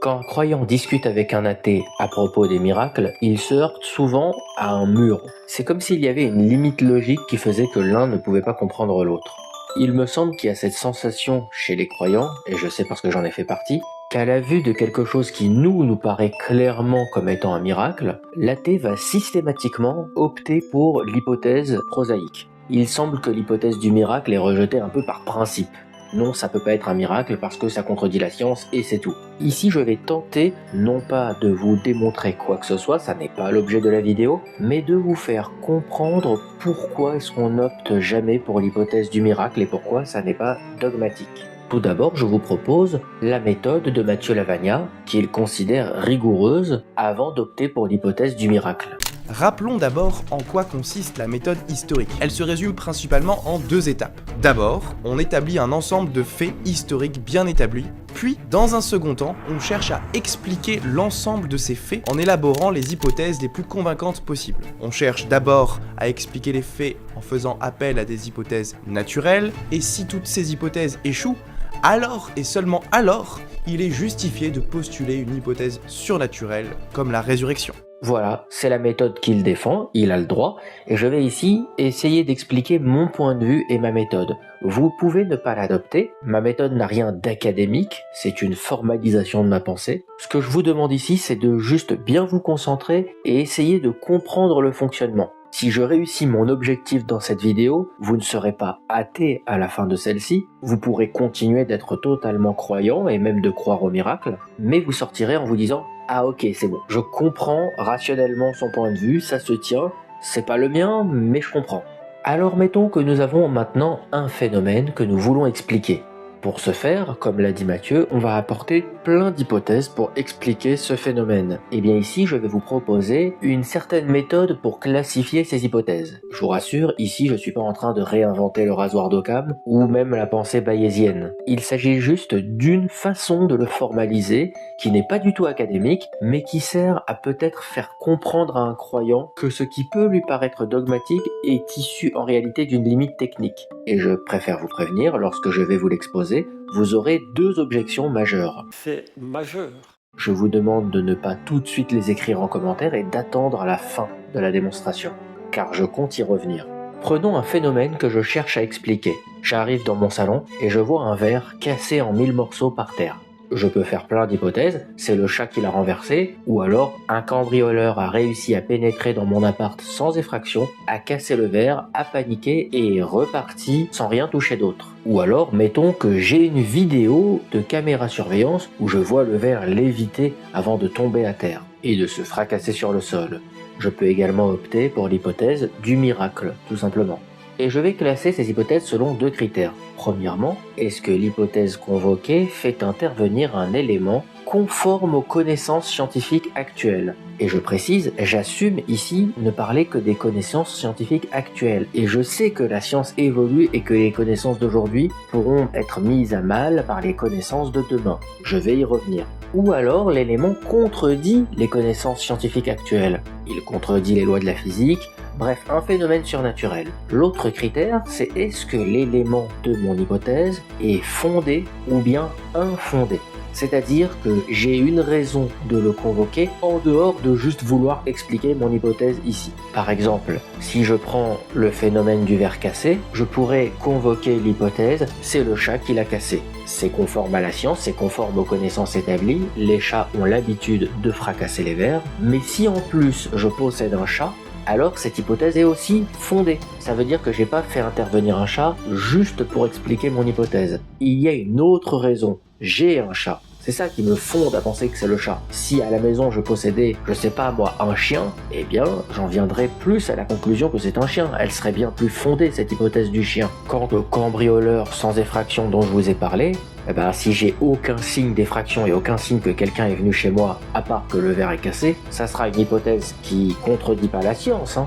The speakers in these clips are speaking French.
Quand un croyant discute avec un athée à propos des miracles, il se heurte souvent à un mur. C'est comme s'il y avait une limite logique qui faisait que l'un ne pouvait pas comprendre l'autre. Il me semble qu'il y a cette sensation chez les croyants, et je sais parce que j'en ai fait partie, qu'à la vue de quelque chose qui nous paraît clairement comme étant un miracle, l'athée va systématiquement opter pour l'hypothèse prosaïque. Il semble que l'hypothèse du miracle est rejetée un peu par principe. Non, ça peut pas être un miracle parce que ça contredit la science et c'est tout. Ici, je vais tenter, non pas de vous démontrer quoi que ce soit, ça n'est pas l'objet de la vidéo, mais de vous faire comprendre pourquoi est-ce qu'on n'opte jamais pour l'hypothèse du miracle et pourquoi ça n'est pas dogmatique. Tout d'abord, je vous propose la méthode de Mathieu Lavagna, qu'il considère rigoureuse avant d'opter pour l'hypothèse du miracle. Rappelons d'abord en quoi consiste la méthode historique. Elle se résume principalement en 2 étapes. D'abord, on établit un ensemble de faits historiques bien établis, puis, dans un second temps, on cherche à expliquer l'ensemble de ces faits en élaborant les hypothèses les plus convaincantes possibles. On cherche d'abord à expliquer les faits en faisant appel à des hypothèses naturelles, et si toutes ces hypothèses échouent, alors et seulement alors, il est justifié de postuler une hypothèse surnaturelle comme la résurrection. Voilà, c'est la méthode qu'il défend, il a le droit, et je vais ici essayer d'expliquer mon point de vue et ma méthode. Vous pouvez ne pas l'adopter, ma méthode n'a rien d'académique, c'est une formalisation de ma pensée. Ce que je vous demande ici, c'est de juste bien vous concentrer et essayer de comprendre le fonctionnement. Si je réussis mon objectif dans cette vidéo, vous ne serez pas athée à la fin de celle-ci, vous pourrez continuer d'être totalement croyant et même de croire au miracle, mais vous sortirez en vous disant « Ah ok, c'est bon, je comprends rationnellement son point de vue, ça se tient, c'est pas le mien, mais je comprends. » Alors mettons que nous avons maintenant un phénomène que nous voulons expliquer. Pour ce faire, comme l'a dit Mathieu, on va apporter plein d'hypothèses pour expliquer ce phénomène. Et bien ici, je vais vous proposer une certaine méthode pour classifier ces hypothèses. Je vous rassure, ici je suis pas en train de réinventer le rasoir d'Occam ou même la pensée bayésienne. Il s'agit juste d'une façon de le formaliser qui n'est pas du tout académique, mais qui sert à peut-être faire comprendre à un croyant que ce qui peut lui paraître dogmatique est issu en réalité d'une limite technique. Et je préfère vous prévenir, lorsque je vais vous l'exposer, vous aurez 2 objections majeures. C'est majeur. Je vous demande de ne pas tout de suite les écrire en commentaire et d'attendre la fin de la démonstration, car je compte y revenir. Prenons un phénomène que je cherche à expliquer. J'arrive dans mon salon et je vois un verre cassé en 1000 morceaux par terre. Je peux faire plein d'hypothèses, c'est le chat qui l'a renversé, ou alors un cambrioleur a réussi à pénétrer dans mon appart sans effraction, a cassé le verre, a paniqué et est reparti sans rien toucher d'autre. Ou alors, mettons que j'ai une vidéo de caméra surveillance où je vois le verre léviter avant de tomber à terre et de se fracasser sur le sol. Je peux également opter pour l'hypothèse du miracle, tout simplement. Et je vais classer ces hypothèses selon 2 critères. Premièrement, est-ce que l'hypothèse convoquée fait intervenir un élément conforme aux connaissances scientifiques actuelles? Et je précise, j'assume ici ne parler que des connaissances scientifiques actuelles. Et je sais que la science évolue et que les connaissances d'aujourd'hui pourront être mises à mal par les connaissances de demain. Je vais y revenir. Ou alors l'élément contredit les connaissances scientifiques actuelles. Il contredit les lois de la physique, bref, un phénomène surnaturel. L'autre critère, c'est est-ce que l'élément de mon hypothèse est fondé ou bien infondé. C'est-à-dire que j'ai une raison de le convoquer en dehors de juste vouloir expliquer mon hypothèse ici. Par exemple, si je prends le phénomène du verre cassé, je pourrais convoquer l'hypothèse « c'est le chat qui l'a cassé ». C'est conforme à la science, c'est conforme aux connaissances établies, les chats ont l'habitude de fracasser les verres, mais si en plus je possède un chat, alors cette hypothèse est aussi fondée. Ça veut dire que j'ai pas fait intervenir un chat juste pour expliquer mon hypothèse. Il y a une autre raison. J'ai un chat. C'est ça qui me fonde à penser que c'est le chat. Si à la maison je possédais, je sais pas moi, un chien, eh bien j'en viendrais plus à la conclusion que c'est un chien. Elle serait bien plus fondée cette hypothèse du chien. Quant au cambrioleur sans effraction dont je vous ai parlé, eh ben, si j'ai aucun signe d'effraction et aucun signe que quelqu'un est venu chez moi, à part que le verre est cassé, ça sera une hypothèse qui contredit pas la science,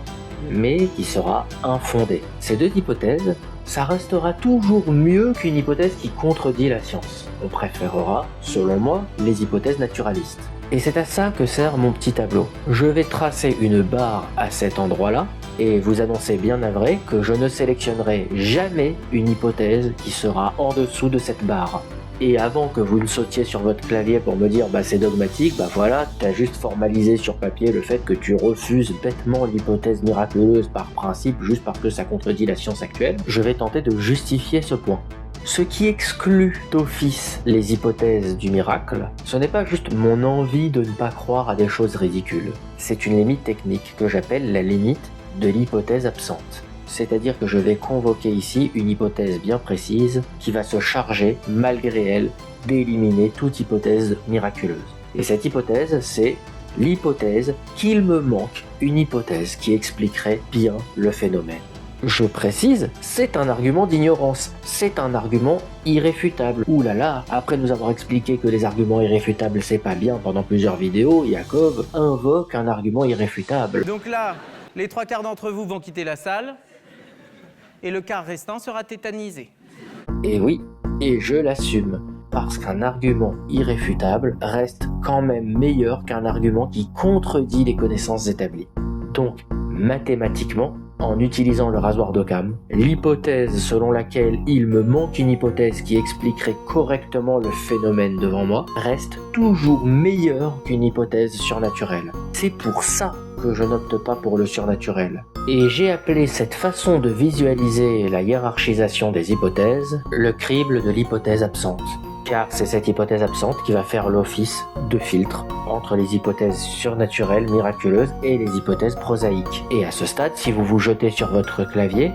mais qui sera infondée. Ces 2 hypothèses, ça restera toujours mieux qu'une hypothèse qui contredit la science. On préférera, selon moi, les hypothèses naturalistes. Et c'est à ça que sert mon petit tableau. Je vais tracer une barre à cet endroit-là, et vous annoncer bien navré que je ne sélectionnerai jamais une hypothèse qui sera en dessous de cette barre. Et avant que vous ne sautiez sur votre clavier pour me dire c'est dogmatique, voilà, t'as juste formalisé sur papier le fait que tu refuses bêtement l'hypothèse miraculeuse par principe juste parce que ça contredit la science actuelle, je vais tenter de justifier ce point. Ce qui exclut d'office les hypothèses du miracle, ce n'est pas juste mon envie de ne pas croire à des choses ridicules. C'est une limite technique que j'appelle la limite de l'hypothèse absente. C'est-à-dire que je vais convoquer ici une hypothèse bien précise qui va se charger, malgré elle, d'éliminer toute hypothèse miraculeuse. Et cette hypothèse, c'est l'hypothèse qu'il me manque une hypothèse qui expliquerait bien le phénomène. Je précise, c'est un argument d'ignorance, c'est un argument irréfutable. Ouh là là, après nous avoir expliqué que les arguments irréfutables c'est pas bien pendant plusieurs vidéos, Yakov invoque un argument irréfutable. Donc là, les 3/4 d'entre vous vont quitter la salle, et le quart restant sera tétanisé. Et oui, et je l'assume, parce qu'un argument irréfutable reste quand même meilleur qu'un argument qui contredit les connaissances établies. Donc, mathématiquement, en utilisant le rasoir d'Occam, l'hypothèse selon laquelle il me manque une hypothèse qui expliquerait correctement le phénomène devant moi reste toujours meilleure qu'une hypothèse surnaturelle. C'est pour ça que je n'opte pas pour le surnaturel. Et j'ai appelé cette façon de visualiser la hiérarchisation des hypothèses le crible de l'hypothèse absente. Car c'est cette hypothèse absente qui va faire l'office de filtre entre les hypothèses surnaturelles, miraculeuses et les hypothèses prosaïques. Et à ce stade, si vous vous jetez sur votre clavier,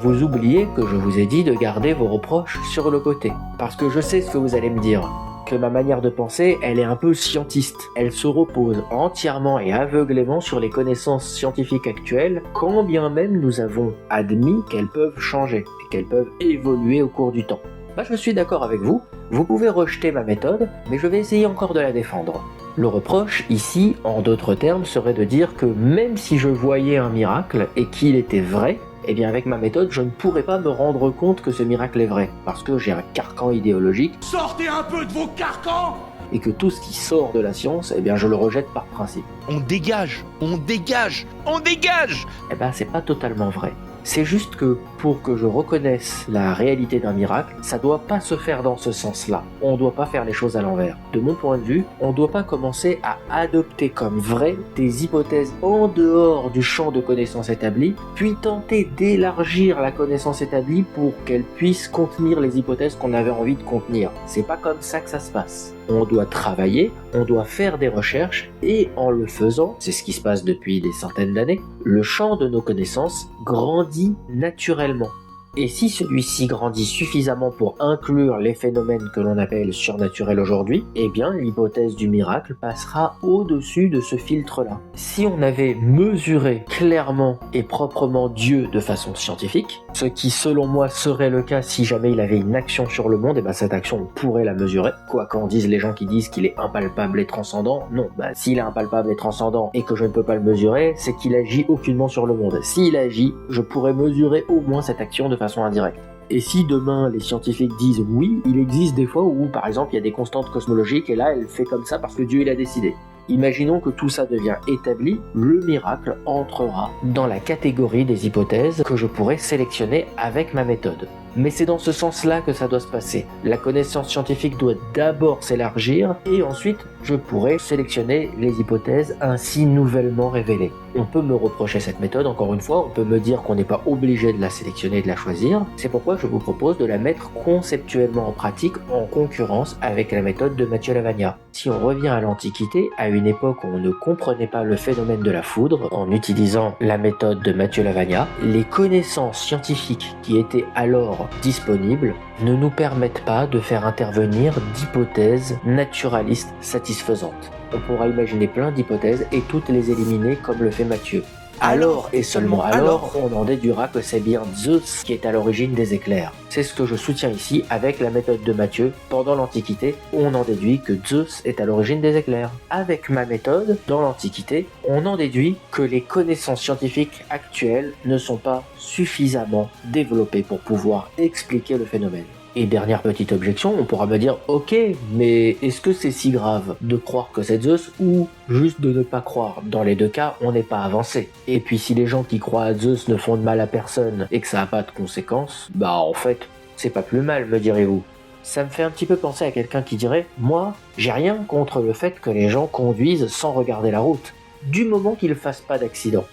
vous oubliez que je vous ai dit de garder vos reproches sur le côté. Parce que je sais ce que vous allez me dire. Que ma manière de penser, elle est un peu scientiste. Elle se repose entièrement et aveuglément sur les connaissances scientifiques actuelles, quand bien même nous avons admis qu'elles peuvent changer et qu'elles peuvent évoluer au cours du temps. Je suis d'accord avec vous, vous pouvez rejeter ma méthode, mais je vais essayer encore de la défendre. Le reproche, ici, en d'autres termes, serait de dire que même si je voyais un miracle et qu'il était vrai, avec ma méthode, je ne pourrais pas me rendre compte que ce miracle est vrai, parce que j'ai un carcan idéologique. Sortez un peu de vos carcans! Et que tout ce qui sort de la science, je le rejette par principe. On dégage! On dégage! On dégage! C'est pas totalement vrai. C'est juste que pour que je reconnaisse la réalité d'un miracle, ça doit pas se faire dans ce sens-là. On doit pas faire les choses à l'envers. De mon point de vue, on doit pas commencer à adopter comme vraies des hypothèses en dehors du champ de connaissances établies, puis tenter d'élargir la connaissance établie pour qu'elle puisse contenir les hypothèses qu'on avait envie de contenir. C'est pas comme ça que ça se passe. On doit travailler, on doit faire des recherches, et en le faisant, c'est ce qui se passe depuis des centaines d'années, le champ de nos connaissances grandit naturellement. Et si celui-ci grandit suffisamment pour inclure les phénomènes que l'on appelle surnaturels aujourd'hui, l'hypothèse du miracle passera au-dessus de ce filtre-là. Si on avait mesuré clairement et proprement Dieu de façon scientifique, ce qui selon moi serait le cas si jamais il avait une action sur le monde, cette action on pourrait la mesurer. Quoi qu'en disent les gens qui disent qu'il est impalpable et transcendant, non, s'il est impalpable et transcendant et que je ne peux pas le mesurer, c'est qu'il agit aucunement sur le monde. S'il agit, je pourrais mesurer au moins cette action de façon indirecte. Et si demain les scientifiques disent oui, il existe des fois où par exemple il y a des constantes cosmologiques et là elle fait comme ça parce que Dieu il a décidé. Imaginons que tout ça devient établi, le miracle entrera dans la catégorie des hypothèses que je pourrais sélectionner avec ma méthode. Mais c'est dans ce sens-là que ça doit se passer. La connaissance scientifique doit d'abord s'élargir et ensuite je pourrais sélectionner les hypothèses ainsi nouvellement révélées. On peut me reprocher cette méthode, encore une fois, on peut me dire qu'on n'est pas obligé de la sélectionner et de la choisir. C'est pourquoi je vous propose de la mettre conceptuellement en pratique en concurrence avec la méthode de Matthieu Lavagna. Si on revient à l'Antiquité, à une époque où on ne comprenait pas le phénomène de la foudre, en utilisant la méthode de Matthieu Lavagna, les connaissances scientifiques qui étaient alors disponibles ne nous permettent pas de faire intervenir d'hypothèses naturalistes satisfaisantes. On pourra imaginer plein d'hypothèses et toutes les éliminer comme le fait Matthieu. Alors, et seulement alors, on en déduira que c'est bien Zeus qui est à l'origine des éclairs. C'est ce que je soutiens ici avec la méthode de Matthieu. Pendant l'Antiquité, on en déduit que Zeus est à l'origine des éclairs. Avec ma méthode, dans l'Antiquité, on en déduit que les connaissances scientifiques actuelles ne sont pas suffisamment développées pour pouvoir expliquer le phénomène. Et dernière petite objection, on pourra me dire « Ok, mais est-ce que c'est si grave de croire que c'est Zeus ou juste de ne pas croire ? Dans les deux cas, on n'est pas avancé. Et puis si les gens qui croient à Zeus ne font de mal à personne et que ça n'a pas de conséquences, en fait, c'est pas plus mal, me direz-vous. Ça me fait un petit peu penser à quelqu'un qui dirait « Moi, j'ai rien contre le fait que les gens conduisent sans regarder la route, du moment qu'ils ne fassent pas d'accident. »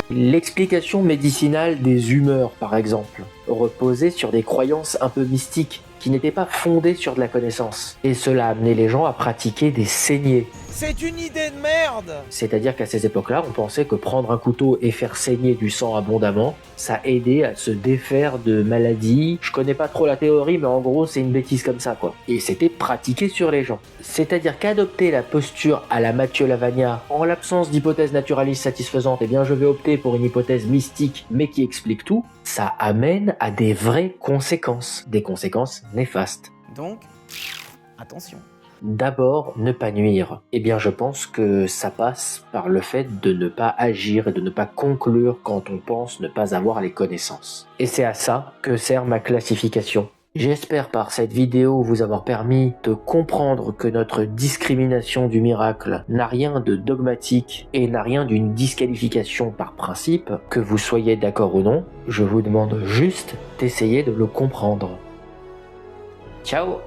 L'explication médicinale des humeurs, par exemple, reposait sur des croyances un peu mystiques, qui n'étaient pas fondées sur de la connaissance. Et cela a amené les gens à pratiquer des saignées. C'est une idée de merde! C'est-à-dire qu'à ces époques-là, on pensait que prendre un couteau et faire saigner du sang abondamment, ça aidait à se défaire de maladies. Je connais pas trop la théorie, mais en gros, c'est une bêtise comme ça, quoi. Et c'était pratiqué sur les gens. C'est-à-dire qu'adopter la posture à la Mathieu Lavagna, en l'absence d'hypothèse naturaliste satisfaisante, eh bien je vais opter pour une hypothèse mystique, mais qui explique tout, ça amène à des vraies conséquences. Des conséquences néfastes. Donc, attention. D'abord, ne pas nuire. Eh bien, je pense que ça passe par le fait de ne pas agir et de ne pas conclure quand on pense ne pas avoir les connaissances. Et c'est à ça que sert ma classification. J'espère par cette vidéo vous avoir permis de comprendre que notre discrimination du miracle n'a rien de dogmatique et n'a rien d'une disqualification par principe. Que vous soyez d'accord ou non, je vous demande juste d'essayer de le comprendre. Ciao!